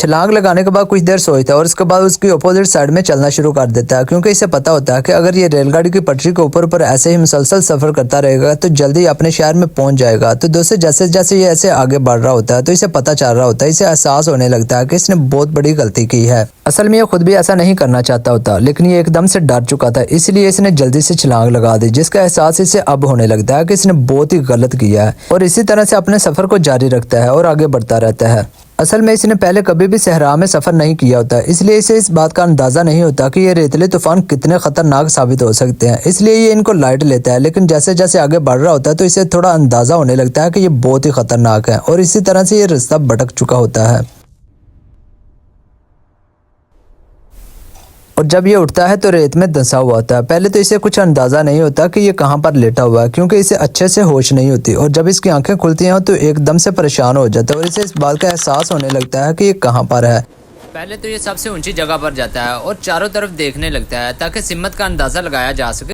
छलांग लगाने के बाद कुछ देर सोचता है और उसके बाद उसकी अपोजिट साइड में चलना शुरू कर देता है, क्योंकि इसे पता होता है कि अगर ये रेलगाड़ी की पटरी के ऊपर ऐसे ही मुसलसल सफर करता रहेगा तो जल्दी अपने शहर में पहुंच जाएगा। तो दोस्तों जैसे जैसे ये ऐसे आगे बढ़ रहा होता है तो इसे पता चल रहा होता है, इसे एहसास होने लगता है कि इसने बहुत बड़ी गलती की है। असल में ये खुद भी ऐसा नहीं करना चाहता होता, लेकिन ये एकदम से डर चुका था, इसलिए इसने जल्दी से छलांग लगा दी, जिसका एहसास इसे अब होने लगता है कि इसने बहुत ही गलत किया है और इसी तरह से अपने सफर को जारी रखता है और आगे बढ़ता रहता है। असल में इसने पहले कभी भी सहरा में सफर नहीं किया होता, इसलिए इसे इस बात का अंदाजा नहीं होता कि ये रेतीले तूफान कितने खतरनाक साबित हो सकते हैं, इसलिए ये इनको लाइट लेता है। लेकिन जैसे जैसे आगे बढ़ रहा होता है तो इसे थोड़ा अंदाजा होने लगता है कि ये बहुत ही खतरनाक है और इसी तरह से ये रास्ता भटक चुका होता है। और जब ये उठता है तो रेत में धंसा हुआ होता है। पहले तो इसे कुछ अंदाजा नहीं होता कि ये कहाँ पर लेटा हुआ है, क्योंकि इसे अच्छे से होश नहीं होती, और जब इसकी आंखें खुलती हैं तो एकदम से परेशान हो जाता है और इसे इस बात का एहसास होने लगता है कि ये कहाँ पर है। पहले तो ये सबसे ऊंची जगह पर जाता है और चारों तरफ देखने लगता है ताकि सिमत का अंदाज़ा लगाया जा सके।